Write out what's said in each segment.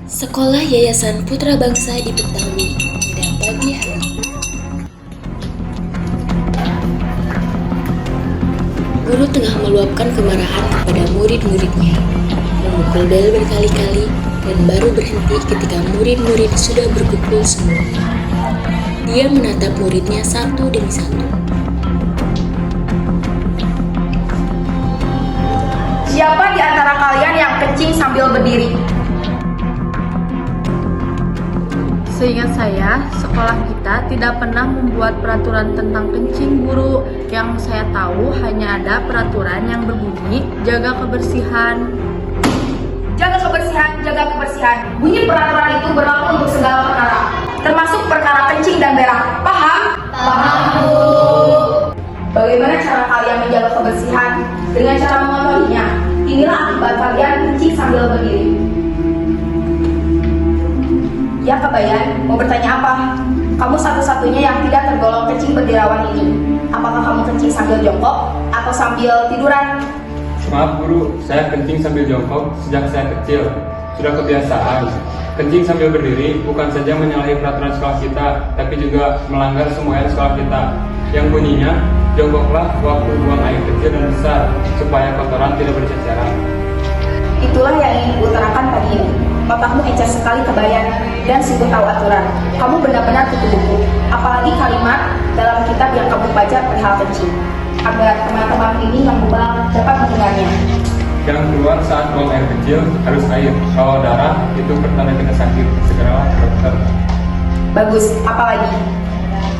Sekolah Yayasan Putra Bangsa di Betawi pada pagi hari. Guru tengah meluapkan kemarahan kepada murid-muridnya, memukul bel berkali-kali dan baru berhenti ketika murid-murid sudah berkumpul semua. Dia menatap muridnya satu demi satu. Siapa di antara kalian yang kencing sambil berdiri? Seingat saya, sekolah kita tidak pernah membuat peraturan tentang kencing, Guru. Yang saya tahu hanya ada peraturan yang berbunyi jaga kebersihan. Jaga kebersihan, jaga kebersihan. Bunyi peraturan itu berlaku untuk segala perkara, termasuk perkara kencing dan berak. Paham? Paham, Bu. Bagaimana cara kalian menjaga kebersihan? Dengan cara mengontrolnya. Inilah akibat kalian kencing sambil berdiri. Ya Kabayan, mau bertanya apa? Kamu satu-satunya yang tidak tergolong kencing berdirawan ini. Apakah kamu kencing sambil jongkok atau sambil tiduran? Maaf Guru, saya kencing sambil jongkok sejak saya kecil. Sudah kebiasaan. Kencing sambil berdiri bukan saja menyalahi peraturan sekolah kita, tapi juga melanggar semboyan sekolah kita. Yang bunyinya, jongkoklah waktu buang air kecil dan besar, supaya kotoran tidak berceceran. Itulah yang ingin diutarakan tadi ini. Otakmu encer sekali Kabayan dan sungguh tahu aturan. Kamu benar-benar kutu buku. Apalagi kalimat dalam kitab yang kamu baca perihal kencing, agar teman-teman ini yang bebal dapat mendengarnya. Yang keluar saat buang air kecil harus air. Kalau darah itu pertanda kita sakit. Segeralah ke dokter. Bagus, apalagi?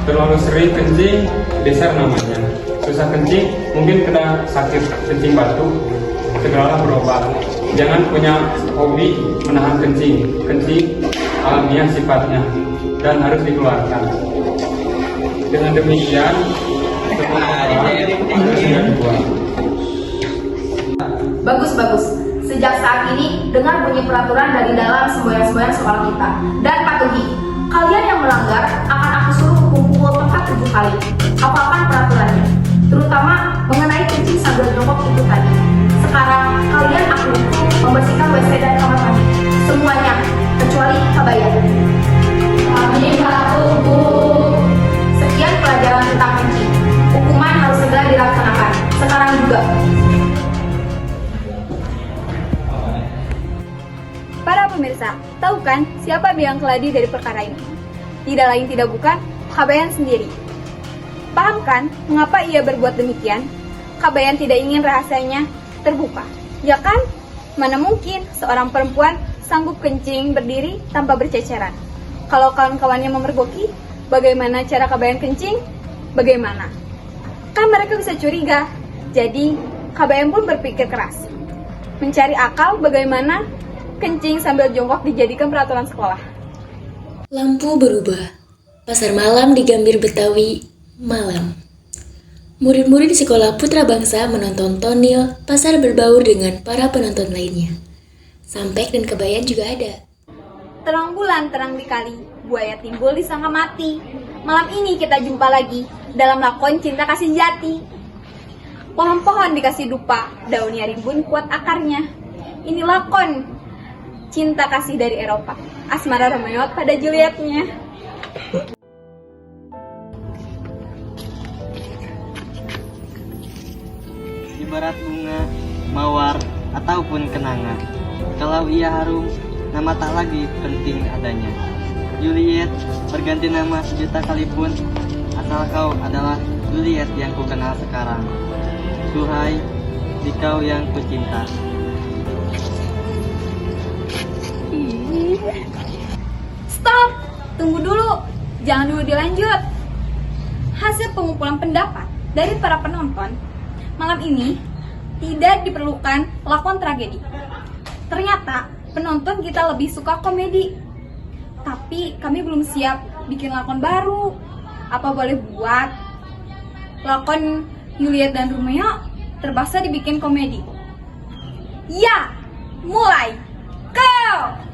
Terlalu sering kencing, geser namanya. Susah kencing, mungkin kena sakit kencing batu. Segeralah berobat. Jangan punya hobi menahan kencing. Kencing alamiah sifatnya dan harus dikeluarkan. Dengan demikian, semua harus dibuang. Bagus. Sejak saat ini, dengar bunyi peraturan dari dalam semboyan-semboyan sekolah kita. Dan patuhi, kalian yang melanggar akan aku suruh hukum pukul tepat 7 kali. Apapun peraturannya, terutama mengenai kencing sambil jongkok itu tadi. Sekarang, kalian aku hukum membersihkan WC dan kamar mandi. Semuanya, kecuali Kabayan. Kami patuh, Bu. Sekian pelajaran tentang kencing. Hukuman harus segera dilaksanakan. Sekarang juga. Para pemirsa, tahu kan siapa biang keladi dari perkara ini? Tidak lain tidak bukan Kabayan sendiri. Paham kan mengapa ia berbuat demikian? Kabayan tidak ingin rahasianya terbuka. Ya kan? Mana mungkin seorang perempuan sanggup kencing berdiri tanpa berceceran. Kalau kawan-kawannya memergoki, bagaimana cara Kabayan kencing? Bagaimana? Kan mereka bisa curiga. Jadi, Kabayan pun berpikir keras. Mencari akal bagaimana kencing sambil jongkok dijadikan peraturan sekolah. Lampu berubah. Pasar malam di Gambir Betawi malam. Murid-murid di sekolah Putra Bangsa menonton tonil pasar berbaur dengan para penonton lainnya. Sampek dan Kabayan juga ada. Terang bulan terang di kali, buaya timbul disangka mati. Malam ini kita jumpa lagi dalam lakon cinta kasih jati. Pohon-pohon dikasih dupa, daunnya rimbun kuat akarnya. Ini lakon cinta kasih dari Eropa, asmara Romeo pada Julietnya. Ibarat bunga, mawar, ataupun kenanga. Kalau ia harum, nama tak lagi penting adanya. Juliet berganti nama sejuta kali pun, asal kau adalah Juliet yang ku kenal sekarang. Duhai, dikau yang ku cinta. Stop! Tunggu dulu, jangan dulu dilanjut. Hasil pengumpulan pendapat dari para penonton, malam ini tidak diperlukan lakon tragedi. Ternyata penonton kita lebih suka komedi. Tapi kami belum siap bikin lakon baru. Apa boleh buat lakon Juliet dan Romeo terpaksa dibikin komedi? Ya, mulai. Go!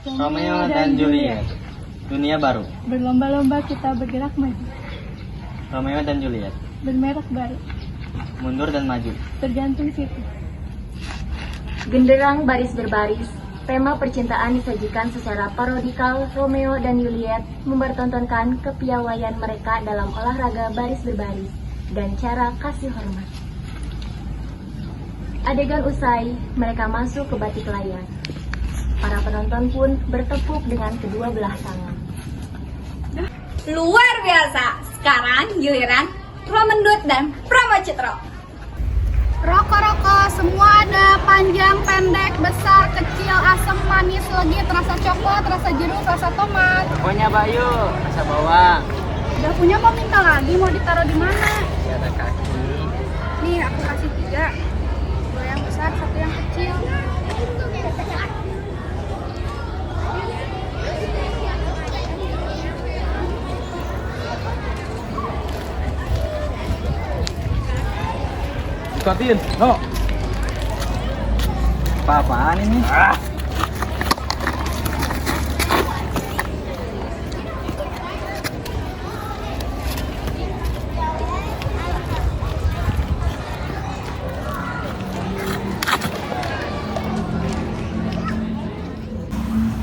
Romeo dan Juliet, dunia baru. Berlomba-lomba kita bergerak maju. Romeo dan Juliet, bermerek baru, mundur dan maju. tergantung situ. Genderang baris berbaris, tema percintaan disajikan secara parodikal. Romeo dan Juliet mempertontonkan kepiawaian mereka dalam olahraga baris berbaris dan cara kasih hormat. Adegan usai, mereka masuk ke batik layar. Para penonton pun bertepuk dengan kedua belah tangan. Luar biasa. Sekarang giliran Promendut dan Promo Citro. Rokok-rokok semua ada, panjang, pendek, besar, kecil, asam, manis, legit, rasa coklat, rasa jeruk, rasa tomat. Pokoknya Bayu, rasa bawang. Udah punya mau minta lagi, mau ditaruh di mana? Di ada kaki. Nih aku kasih 3. 2 yang besar, 1 yang kecil. Sukatin, no. Apa-apaan ini?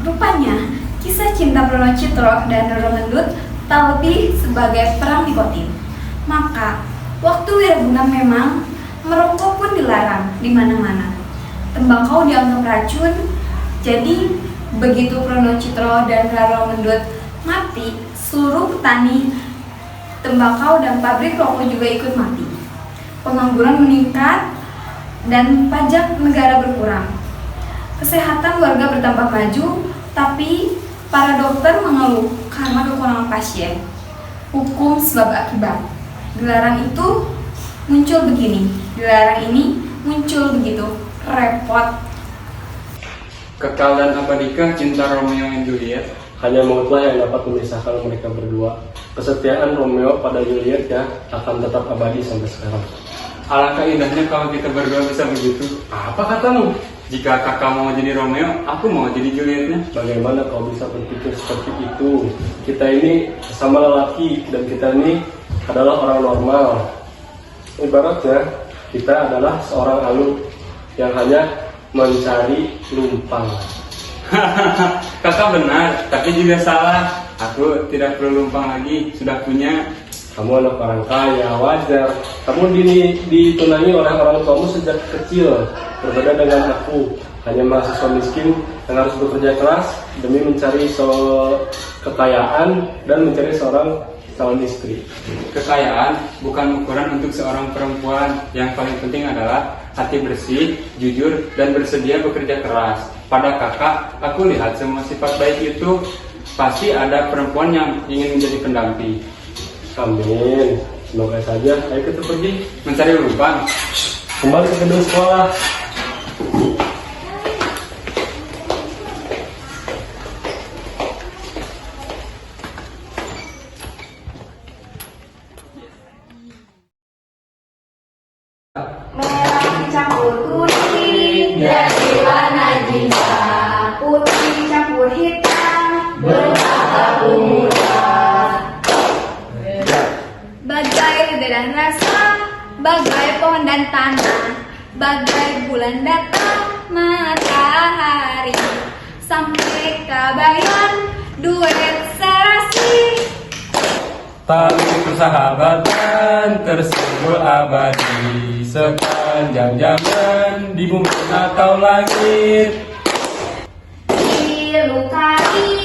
Rupanya, kisah cinta Bruno Citro dan Roro Mendut tak lebih sebagai perang nikotin. Maka, waktu Wirabunga memang merokok pun dilarang di mana-mana. Tembakau dianggap racun. Jadi, begitu Bruno Citro dan Roro Mendut mati, seluruh petani tembakau dan pabrik rokok juga ikut mati. Pengangguran meningkat dan pajak negara berkurang. Kesehatan warga bertambah maju, tapi para dokter mengeluh karena kekurangan pasien. Hukum sebab akibat. Dilarang itu muncul begini, dilarang ini muncul begitu. Repot. Kekal dan abadikan cinta Romeo dan Juliet. Hanya mautlah yang dapat memisahkan mereka berdua. Kesetiaan Romeo pada Juliet ya akan tetap abadi sampai sekarang. Alangkah indahnya kalau kita berdua bisa begitu. Apa katamu? Jika kakak mau jadi Romeo, aku mau jadi Julietnya. Bagaimana kau bisa berpikir seperti itu? Kita ini sama lelaki dan kita ini adalah orang normal. Ibaratnya kita adalah seorang alu yang hanya mencari lumpang. Kakak benar, tapi juga salah. Aku tidak perlu lumpang lagi, sudah punya. Kamu anak orang kaya, wajar. Kamu ditunangi oleh orang tuamu sejak kecil. Berbeda dengan aku, hanya mahasiswa miskin yang harus bekerja keras demi mencari kekayaan dan mencari seorang calon istri. Kekayaan bukan ukuran untuk seorang perempuan. Yang paling penting adalah hati bersih, jujur, dan bersedia bekerja keras. Pada kakak, aku lihat semua sifat baik itu. Pasti ada perempuan yang ingin menjadi pendamping. Amin. Semoga saja. Ayo kita pergi Mencari lubang. kembali ke gedung sekolah. Merah dicampur kuning jadi warna jinta, putih dicampur hitam berwarna pemuda. Bagai beda rasa, bagai pohon dan tanah, bagai bulan datang matahari, sampai kabayan duet serasi. Tali persahabatan tersimbol abadi sepanjang zaman di bumi atau langit. Dilukai